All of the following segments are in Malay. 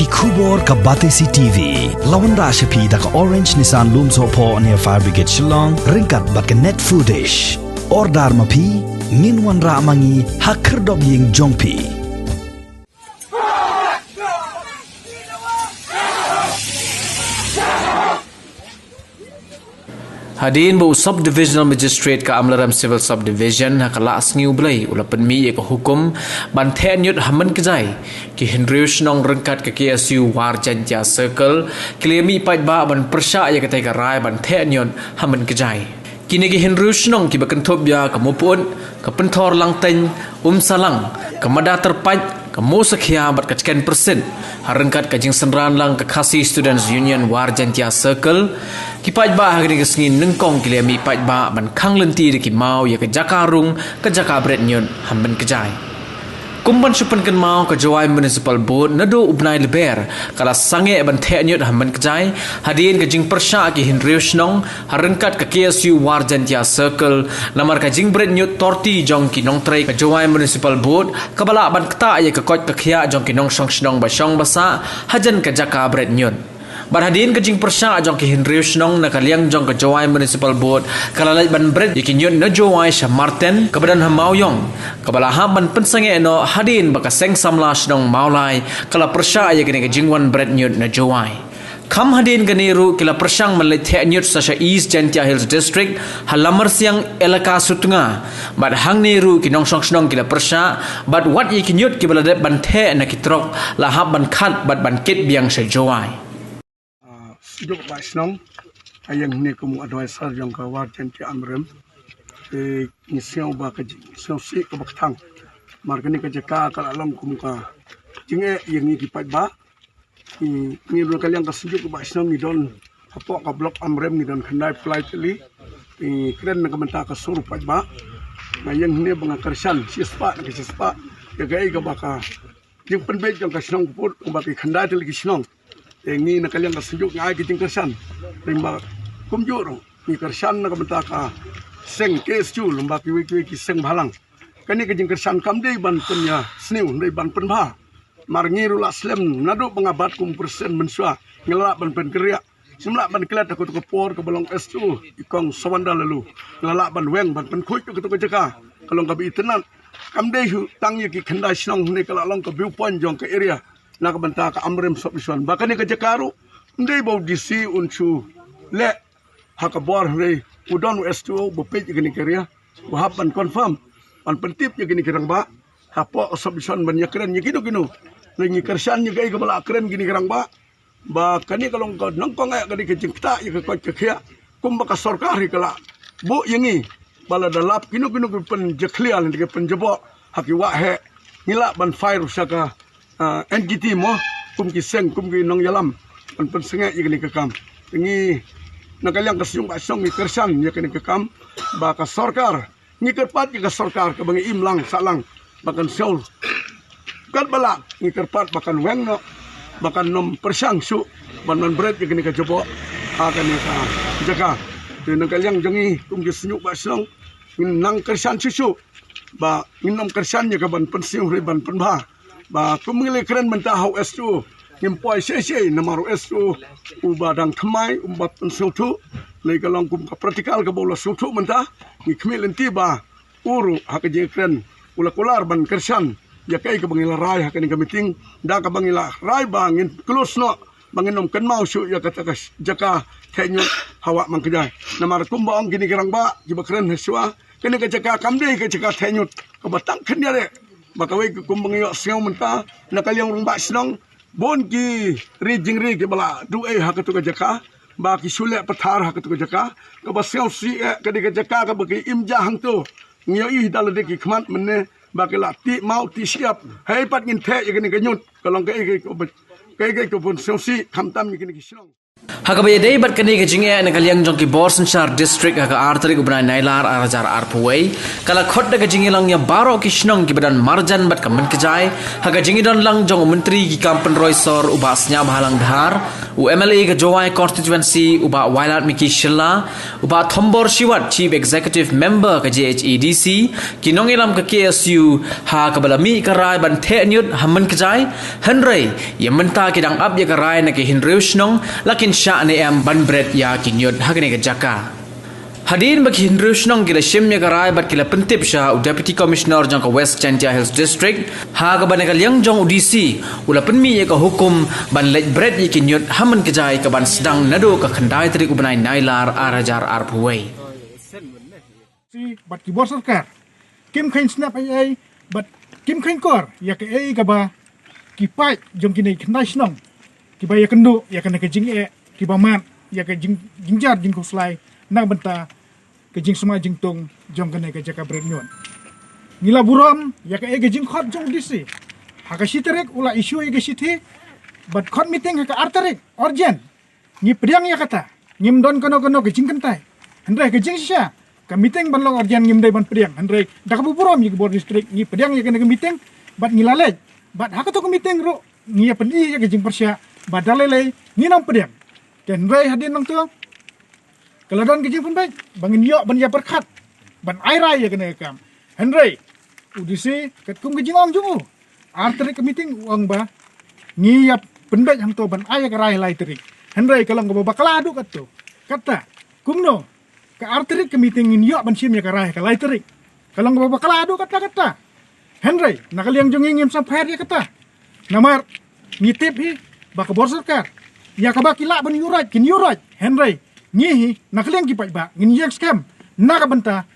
Kubor ka Batesi TV. Lawan Rashapi da ka Orange Nissan Looms Hopo near Fire Brigade Shillong. Ringkat bat ka net footage. Ordar mapi. Nginwan ra mangi hakir dog ying jongpi. Hadin bu subdivisional magistrate ka Amlaram civil subdivision hakala asngiu blai ulapan mi ek hukum ban then yut haman kejai ki Hendrius nong rengkat ke KSU Warjantia circle klemi pat ba ban persya ya katai ka rai ban then yut haman kejai kini ki Hendrius nong ki bakentop ya kamupun ka pentor lang ten salang kemada terpat kamu sekia bat kacken persen harengkat kajing senran lang ke Khasi Students Union Warjantia circle ki paj ba hari kesngin nengkong kilemi paj ba ban khang lenti de ki mau ya ke jakarung ke jakabret nyon hamben kejai kumban supan kan mau ke Jawai Municipal Board nado ubnai leber kala sange ban the nyot hamben kejai hadin kajing persya ki Hendrius nong harengkat ke KSU Warjantia circle lamar kajing bret nyot torti jong ki nong trai ke Jawai Municipal Board kabala ban kta ya ke kot ke khia jong ki nong song snong ba song basa hajan ke jakabret nyon Barhadin kajing persya jong ki Hendrius nong nakaliang jong ke Jawai Municipal Board kalalai ban bred yikinyot na Jawai Syah Martin kebadan hamauyong kabala ban pensange no hadin baka seng samlas nong maulai kala persya ya kini kajing wan bred nyot na Jawai kam hadin ganiru kila persyang malai the nyot sa East Jantia Hills District halamar siang elaka sutunga bad hang niru kinong song snong kila persya bad wat yikinyot kibala ban the na kitrok lahab ban khat bad ban kit biang sa Jawai Jok Basnong, ayang ni kamu advisor yang kawat janti amrem, nisiau bakaji, nisiau si kabaktang, margani kajaka kalalong kumuka, jinge yang ni kipat ba, ni dua kali yang kesejuk Basnong ni don, apa kablok amrem ni don kendai flight li, keren nak mentak kesuruh pat ba, ayang ni bengakarsan, sispa, jagai kabaka, yang penbej yang kasnong put, kabaki kendai teli kasnong. Ini nak kalian kesejuk ngai kiting kersan, rimba kumjur ni kersan nak bentaka seng KSU lembak kiwi seng balang. Kani kiting kersan kam dei ban punya sniu dei ban penba. Marngiru la slem nadu pengabat persen mensua ngelak ban pen keria. Semlak ban kelat aku tu por ke balong SU ikong sawanda lalu. Ngelak ban weng ban pen kuit ke jaka. Kalau kabi tenan kam dei tang ki kendai snong ni kalau long ke viewpoint jong ke area. Nak bentang ke amrem sobisuan bahkan ni kerja karu ndai bau disi uncu le hakabor rei udon S2 bepej gini kerja bahapan confirm pan pentip gini kerang ba hapo sobisuan banyak keren gitu gino lagi kersan juga ke bala keren gini kerang ba bahkan ni kalau kau nongkong ayak gini kecing kita ke kau kerja kum baka sorkari kala bu yengi bala dalap gino pen jeklian di pen jebok haki wahe ngilak ban fire saka NGT mo kum kiseng kum ki nong yalam pen sengek ye kini kekam ini nakaliang kasyung basong ni kersan ye kini kekam baka sorkar ni kerpat ye ka sorkar ke bangi imlang salang bakan seul kat bala ni kerpat bakan weng no bakan nom persang su ban bret ye kini ka jobo akan ni ka jaga de nakaliang jongi kum ki senyuk basong nang kersan susu ba nom kersan ye ka ban pensiung ban penba ba kumili keren mentah hau SU ngimpoi sesi namaru SU ubadang thamai umbat pensutu lei kalong kum praktikal ke bola sutu mentah ni kemil entiba uru hakaje keren ula ban kersan ya kai ke bangila rai hakani meeting da ka bangila rai bangin close no bangin nom kan mau su ya kata jaka kenyo hawa mangkejai namar kum baong gini kerang ba jiba keren heswa kene ke jaka kamde ke jaka kenyo ke batang kenya Bakawai kumbang yok siang mentah nakaliang rumba senong bon ki rijing ri ke bala duai hakatu ka jaka ba ki sulek pathar hakatu ka jaka ka ba siang si ka di ka jaka ka bagi imja hang tu ngio i dal de ki khmat menne ba ke la ti mau ti siap hai pat ngin the ye ni ka nyut kalong ke pun siang si kham tam ni ki senong Hakabaya day bat kani ka jinge na kalyang jong ki Borsenshire district haka artrik ubnai nailar arajar arpuway kala khot ka jinge lang ya baro ki shnong ki badan marjan bat kamen kejai haka jinge don lang jong menteri ki kampen roysor uba snya bahalang dhar u MLA ka jowai constituency uba wailat miki shilla uba thombor shiwat chief executive member ka JHEDC ki nongilam ka KSU ha ka balami ka rai ban the nyut hamen kejai henrei ya menta ki dang ab ya ka rai na ki hinreu shnong lakin sya ne am ban bread ya kinyot hagane ka jaka hadin bak hinru shnong gila shim ya garai bat kila pentip sha u deputy commissioner jang ka West Chantia Hills district ha ka ban ka liang jong UDC ula penmi ya ka hukum ban lej bread ya kinyot haman ka jai ka ban sedang nado ka khandai trik ubnai nailar arajar arpuway si bat ki bor sarkar kim khain snap ai bat kim khain kor ya ka ai ka ba ki pai jong ki nei khandai snong ki ba ya kendu ya kana ka jing ki ba man ya ka jingjar jing ko slai na benta ka jing sama jing tong jong kana ka jaka bread nyon ngila buram ya ka e ka jing khot jong disi ha ka sitrek ula isu e ka sithi bat khot meeting ka artarik urgent ni priang ya kata ngim don kono ka jing kentai handai ka jing sha ka meeting ban long urgent ngim dai ban priang handai da ka buram ni bor district ni priang ya kana ka meeting bat ngilale bat ha ka to ka meeting ro ni ya pendi ya ka jing persya badalele ni nam priang dan rai hadin nang tu kalau don kijing pun baik bangin yok ban ya perkat ban airai ya kena kam henry udisi kat kum kijing ong jungu arteri ke meeting uang ba ngi ya pendek hang to ban aya ka rai lai terik henry kalau ngaba bakala adu kat tu kata kum no ke arteri ke meeting ngin yok ban sim ya ka rai ka lai terik kalau ngaba bakala adu kata henry nakal yang jungi ngim sampai ya kata namar ngitip hi baka bor sarkar ya ka bakila ban yurat kin yurat henry ngihi nakaliang ki ba ngin yang scam naka banta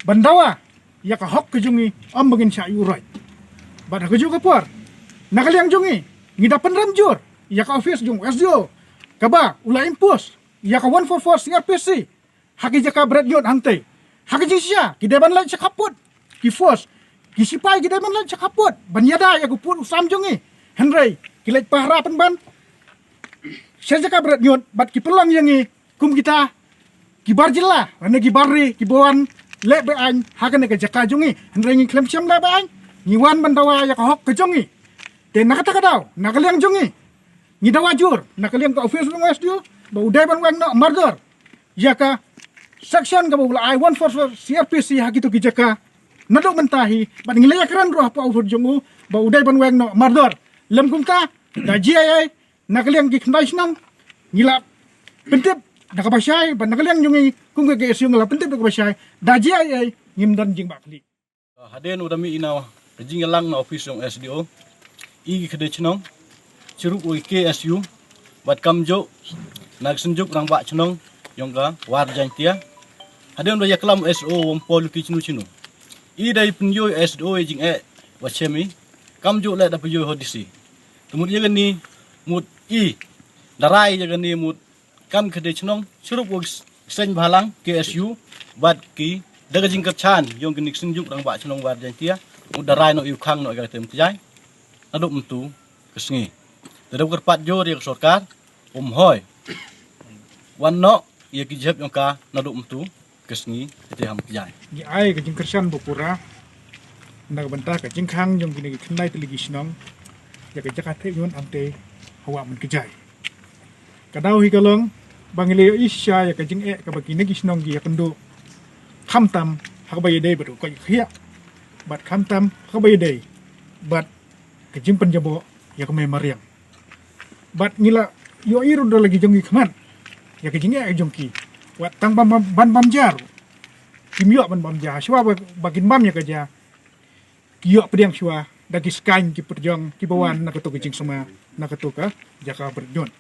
bandawa ya ka hok ke jungi am bagin sya yurat bada ke juga por nakaliang jungi ngida penram jur ya ka office jung SDO ka ba ula impos ya ka 144 CRPC haki jaka bread yot hante haki jisya ki deban lan sakaput ki force ki sipai ki deban lan sakaput ban yada ya ku pun usam jungi henry kilet pahra ban saya jaka berat nyot bat ki pelang yang ni kum kita ki barjilla rana ki barri ki bawan le be an hakan ke jaka jungi hendra ngi klem siam le be an ni wan bandawa ya ka hok ke jungi te nakata ka daw nakaliang jungi ni dawa jur nakaliang ka office ng SDO ba uday ban wang no murder ya ka section ka bula I 144 CRPC hakitu ki jaka nadok mentahi bat ngi le kran roh pa ufur jungu ba uday ban wang no murder lem kum ka da GIA nakaliang ki khandai snang ngila pentip nakabashay ban nakaliang jungi kung ke SU ngala pentip nakabashay daji ay ngim dan jing bakli haden udami ina jing lang na office ng SDO igi kede chnong chiruk ui KSU bat kamjo nagsunjuk rang ba chnong yongga war jantia haden do yaklam SO wong polu ki chnu i dai punyo SDO jing wachemi kamjo le da punyo hodisi kemudian ni mut i darai jaga ni mut kam kede chnong surup wis sen balang KSU bat ki daga jing kachan yong kenik sunjuk rang ba chnong war jantia mut darai no yu khang no ga tem tjai aduk mentu kesngi dadap kerpat jor ya sarkar hoy wan no ya ki jep yong ka naduk mentu kesngi te ham tjai ni ai ke jing kersan bopura nak benta ke jing khang jong kini khnai teligi snong ya ke jaka te yon ante hawa men kejai kadau hi kalong bangile isya ya ke jing ka bagi negi snong gi ya kendo khamtam hak bayi dei betu ko khia bat khamtam hak bayi dei bat ke jing penjabo ya ke memariam bat ngila yo iru do lagi jongi khaman ya ke jing jongki wat tang bam jar kimyo bam jar shwa bagin bam ya ke ja kiyo pediang shwa dagi skain ki perjong ki bawan nak to kicing sama nak to ka jaka berjon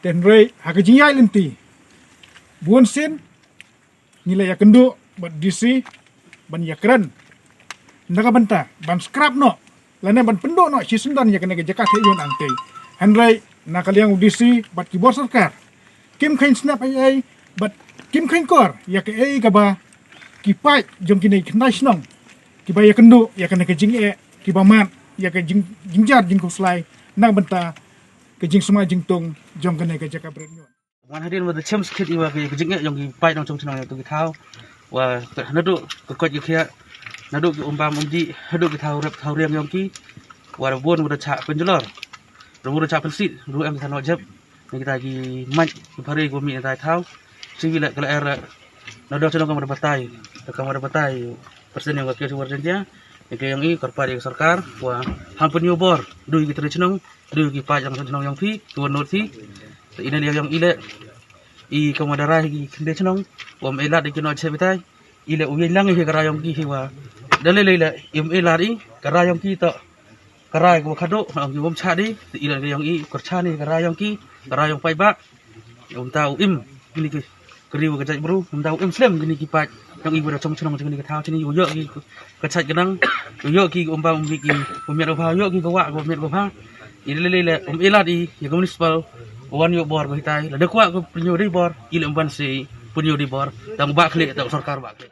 ten rei ha ka jingai lenti buon sin nilai ya kendo bat disi ban yakran naka banta ban scrap no lane ban pendo no si sundan ya kena jaka te yon ante henrei nakaliang udisi bat ki bor sarkar kim khain snap ai bat kim khain kor ya ke ai ka ba ki pai jom kini khnai snong ki ba ya kendo ya kena ke jing ki baman ya ke jingjar jing ko slai nang benta kejing semua jing tung jong kene ke jaka brenyon Wan hadin wa the chim skit iwa ke jingnya yang di pai dong chong chenang tu ki thau wa nadu ko ji khia nadu ki umpam umdi nadu ki thau rep thau riam yong ki wa bon wa cha penjulor ru cha pensit ru em thano jeb ni kita ki maj ki pare ko mi tai thau si wila kala era nadu chenang kamar batai persen yang ke suwar jenja ke yang i korpari sarkar wa hampun yobor du ki tre chenang du ki pai yang chenang yang phi tuan not phi ini dia yang ile I kamadara hi kende chnong wam elat di kino chebitai ile uyelang hi karayong ki hiwa dalele im elari karayong ki to karay ko khado ang yum chadi ile yang I korchani karayong ki karayong pai ba tau im gini ki kriu ka jai bru tau im slem gini ki pat yang ibu da chong chnong gini ka thau chini yo ki ka chai kanang yo ki umba ki umiat ba yo ki ka wa ko umiat ba ile elari ya municipal wan yo bor ko hitai la dekwa ko punyo di bor ile umban si punyo di bor tang ba khle ta sarkar ba khle